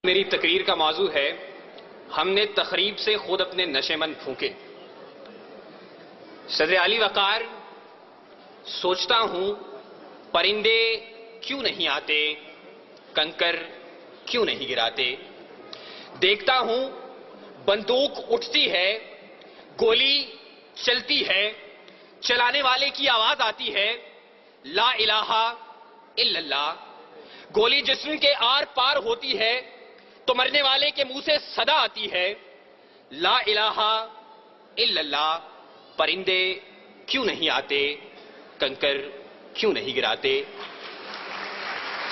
میری تقریر کا موضوع ہے ہم نے تخریب سے خود اپنے نشے مند پھونکے۔ صدر علی وقار، سوچتا ہوں پرندے کیوں نہیں آتے، کنکر کیوں نہیں گراتے۔ دیکھتا ہوں بندوق اٹھتی ہے، گولی چلتی ہے، چلانے والے کی آواز آتی ہے لا الہ الا اللہ۔ گولی جسم کے آر پار ہوتی ہے تو مرنے والے کے منہ سے صدا آتی ہے لا الہ الا اللہ۔ پرندے کیوں نہیں آتے، کنکر کیوں نہیں گراتے۔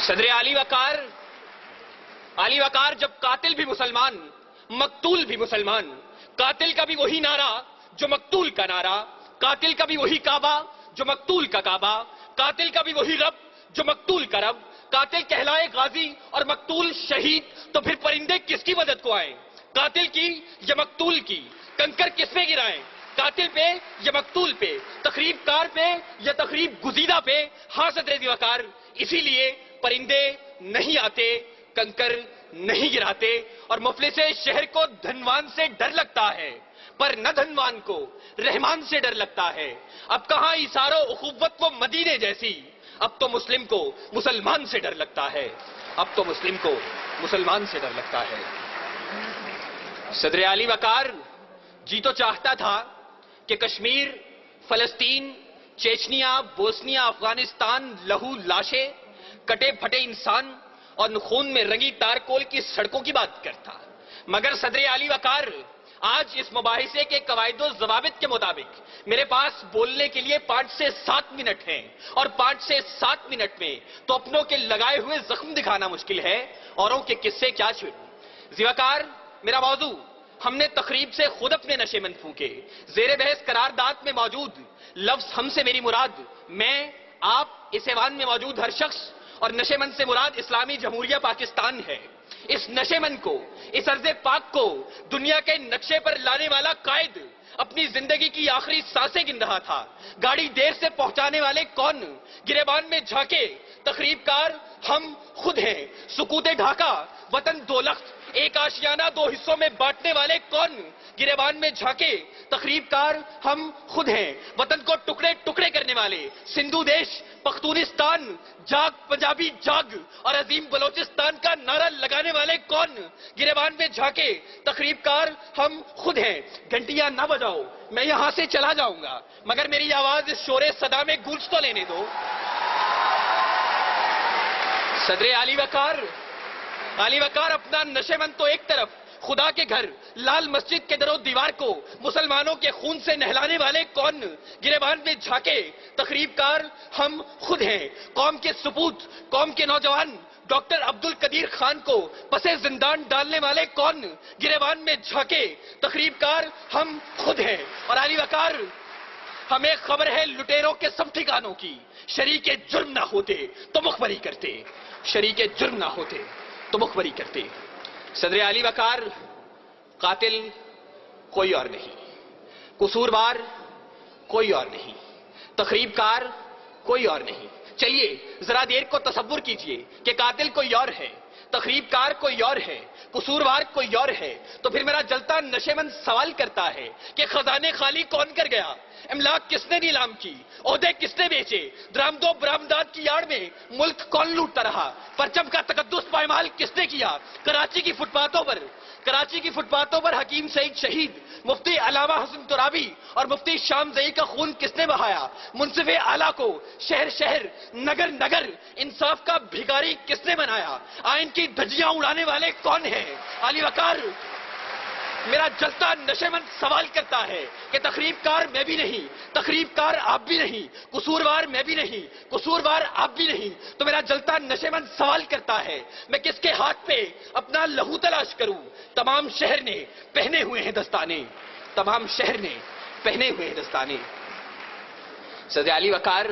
صدر علی وقار جب قاتل بھی مسلمان، مقتول بھی مسلمان، قاتل کا بھی وہی نعرہ جو مقتول کا نعرہ، قاتل کا بھی وہی کعبہ جو مقتول کا کعبہ، قاتل کا بھی وہی رب جو مقتول کا رب، قاتل کہلائے غازی اور مقتول شہید، تو پھر پرندے کس کی مدد کو آئیں، قاتل کی یا مقتول کی؟ کنکر کس پہ گرائیں، قاتل پہ یا مقتول پہ، تخریب کار پہ یا تخریب گزیدہ پہ؟ ہاں صدر علی وقار، اسی لیے پرندے نہیں آتے، کنکر نہیں گراتے، اور مفلس شہر کو دھنوان سے ڈر لگتا ہے پر نہ دھنوان کو رحمان سے ڈر لگتا ہے۔ اب کہاں ایثار و اخوت و مدینے جیسی، اب تو مسلم کو مسلمان سے ڈر لگتا ہے، اب تو مسلم کو مسلمان سے ڈر لگتا ہے۔ صدر علی وقار، جی تو چاہتا تھا کہ کشمیر، فلسطین، چیچنیا، بوسنیا، افغانستان، لہو لاشیں، کٹے پھٹے انسان اور خون میں رنگی تارکول کی سڑکوں کی بات کرتا، مگر صدر علی وقار آج اس مباحثے کے قواعد و ضوابط کے مطابق میرے پاس بولنے کے لیے 5 سے 7 منٹ ہیں، اور 5 سے 7 منٹ میں تو اپنوں کے لگائے ہوئے زخم دکھانا مشکل ہے، اوروں کے قصے کیا چھوڑوں۔ ذی وقار، میرا موضوع ہم نے تخریب سے خود اپنے نشے مند پھونکے۔ زیر بحث قرارداد میں موجود لفظ ہم سے میری مراد میں، آپ، اس ایوان میں موجود ہر شخص، اور نشے مند سے مراد اسلامی جمہوریہ پاکستان ہے۔ اس نشے مند کو، اس ارض پاک کو دنیا کے نقشے پر لانے والا قائد اپنی زندگی کی آخری سانسیں گن رہا تھا۔ گاڑی دیر سے پہنچانے والے کون، گریبان میں جھانکے تخریب کار ہم خود ہیں۔ سکوت ڈھاکہ، وطن دو لخت، ایک آشیانہ 2 حصوں میں بانٹنے والے کون، گریبان میں جھانکے تخریب کار ہم خود ہیں۔ وطن کو ٹکڑے ٹکڑے کرنے والے سندھو دیش، پختونستان، جاگ پنجابی جاگ اور عظیم بلوچستان کا نعرہ لگانے والے کون، گریبان میں جھانکے تخریب کار ہم خود ہیں۔ گھنٹیاں نہ بجاؤ، میں یہاں سے چلا جاؤں گا، مگر میری آواز اس شور صدا میں گونج تو لینے دو۔ صدر علی وقار اپنا نشے مند تو ایک طرف، خدا کے گھر لال مسجد کے در و دیوار کو مسلمانوں کے خون سے نہلانے والے کون، گریبان میں جھانکے تخریب کار ہم خود ہیں۔ قوم کے سپوت، قوم کے نوجوان ڈاکٹر عبد القدیر خان کو پسے زندان ڈالنے والے کون، گریبان میں جھانکے تخریب کار ہم خود ہیں۔ اور علی وقار، ہمیں خبر ہے لٹیروں کے سب ٹھکانوں کی، شریک جرم نہ ہوتے تو مخبری کرتے، شریک جرم نہ ہوتے تو مخبری کرتے۔ صدر علی وقار، قاتل کوئی اور نہیں، قصوروار کوئی اور نہیں، تخریب کار کوئی اور نہیں۔ چلیے ذرا دیر کو تصور کیجئے کہ قاتل کوئی اور ہے، تخریب کار کوئی اور ہے، قصوروار کوئی اور ہے، تو پھر میرا جلتا نشے مند سوال کرتا ہے کہ خزانے خالی کون کر گیا، املاک کس نے نیلام کی، عہدے کس نے بیچے، درآمد و برآمدات کی آڑ میں ملک کون لوٹتا رہا، پرچم کا تقدس پائمال کس نے کیا، کراچی کی فٹ پاتھوں پر حکیم سعید شہید، مفتی علامہ حسن ترابی اور مفتی شام زئی کا خون کس نے بہایا، منصف اعلیٰ کو شہر شہر نگر نگر انصاف کا بھیکاری کس نے بنایا، آئین کی دھجیاں اڑانے والے کون ہیں؟ علی وقار، میرا جلتا نشے مند سوال کرتا ہے کہ تخریب کار میں بھی نہیں، تخریب کار آپ بھی نہیں، قصوروار میں بھی نہیں، قصوروار آپ بھی نہیں، تو میرا جلتا نشے مند سوال کرتا ہے میں کس کے ہاتھ پہ اپنا لہو تلاش کروں؟ تمام شہر نے پہنے ہوئے ہیں دستانے، تمام شہر نے پہنے ہوئے ہیں دستانے۔ صدر علی وقار،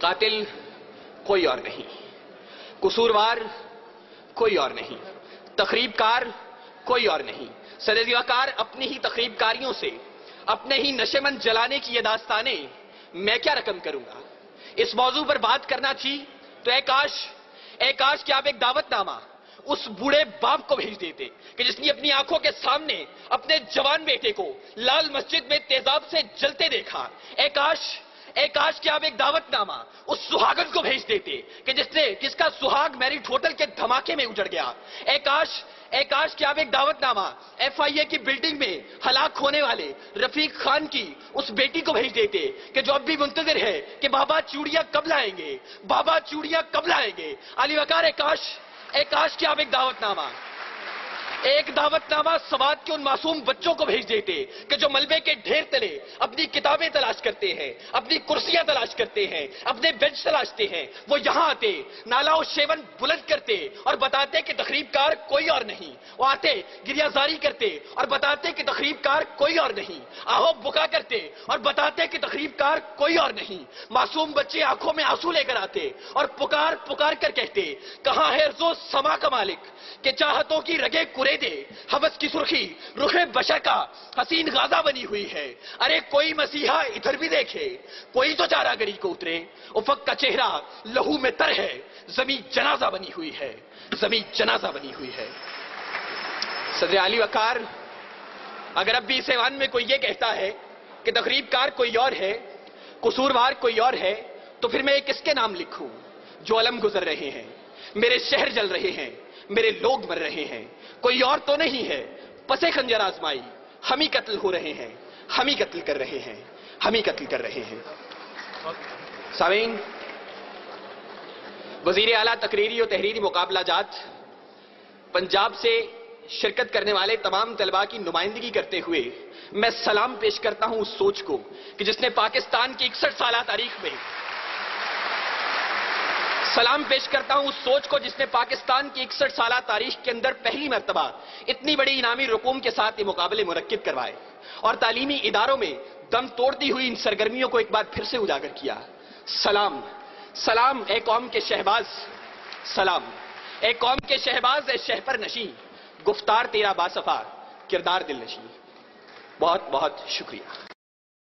قاتل کوئی اور نہیں، قصوروار کوئی اور نہیں، تخریب کار کوئی اور نہیں۔ صدر علی وقار، اپنی ہی تخریب کاریوں سے، اپنے ہی نشے مند جلانے کی یہ داستانیں میں کیا رقم کروں گا؟ اس موضوع پر بات کرنا تھی تو اے کاش کہ آپ ایک دعوت نامہ اس بوڑھے باپ کو بھیج دیتے کہ جس نے اپنی آنکھوں کے سامنے اپنے جوان بیٹے کو لال مسجد میں تیزاب سے جلتے دیکھا. اے کاش کہ آپ ایک دعوت نامہ اس سہاگن کو بھیج دیتے کہ جس کا سہاگ میرٹ ہوٹل کے دھماکے میں اجڑ گیا. اے کاش کہ آپ ایک دعوت نامہ FIA کی بلڈنگ میں ہلاک ہونے والے رفیق خان کی اس بیٹی کو بھیج دیتے کہ جو اب بھی منتظر ہے کہ بابا چوڑیاں کب لائیں گے, بابا چوڑیاں کب لائیں گے. علی وقار, اے کاش کہ آپ ایک دعوت نامہ سوات کے ان معصوم بچوں کو بھیج دیتے کہ جو ملبے کے ڈھیر تلے اپنی کتابیں تلاش کرتے ہیں, اپنی کرسیاں تلاش کرتے ہیں, اپنے بینچ تلاشتے ہیں. وہ یہاں آتے, نالا و شیون بلند کرتے اور بتاتے کہ تخریب کار کوئی اور نہیں. وہ آتے, گریہ زاری کرتے اور بتاتے کہ تخریب کار کوئی اور نہیں. آہو بکا کرتے اور بتاتے کہ تخریب کار کوئی اور نہیں. معصوم بچے آنکھوں میں آنسو لے کر آتے اور پکار کر کہتے, کہاں ہے رزو سما کا مالک کہ چاہتوں کی رگے کرے دے, حوث کی سرخی رخ بشر کا حسین غازہ بنی ہوئی ہے. ارے کوئی مسیحا ادھر بھی دیکھے, کوئی تو چارہ گری کو اترے. افق کا چہرہ لہو میں تر ہے, زمین جنازہ بنی ہوئی ہے, زمین جنازہ بنی ہوئی ہے. صدر علی وقار, اگر اب بھی اس ایوان میں کوئی یہ کہتا ہے کہ تخریب کار کوئی اور ہے, قصوروار کوئی اور ہے, تو پھر میں کس کے نام لکھوں؟ جو علم گزر رہے ہیں, میرے شہر جل رہے ہیں, میرے لوگ مر رہے ہیں, کوئی اور تو نہیں ہے. پسے خنجر آزمائی ہم ہی قتل ہو رہے ہیں, ہم ہی قتل کر رہے ہیں, ہم ہی قتل کر رہے ہیں. سامعین, وزیر اعلیٰ تقریری و تحریری مقابلہ جات پنجاب سے شرکت کرنے والے تمام طلباء کی نمائندگی کرتے ہوئے میں سلام پیش کرتا ہوں اس سوچ کو کہ جس نے پاکستان کی 61 سالہ تاریخ میں سلام پیش کرتا ہوں اس سوچ کو جس نے پاکستان کی 61 سالہ تاریخ کے اندر پہلی مرتبہ اتنی بڑی انعامی رقوم کے ساتھ یہ مقابلے منعقد کروائے اور تعلیمی اداروں میں دم توڑتی ہوئی ان سرگرمیوں کو ایک بار پھر سے اجاگر کیا. سلام, سلام اے قوم کے شہباز, سلام اے قوم کے شہباز, اے شہپر نشیں, گفتار تیرا باصفا, کردار دل نشیں. بہت بہت شکریہ.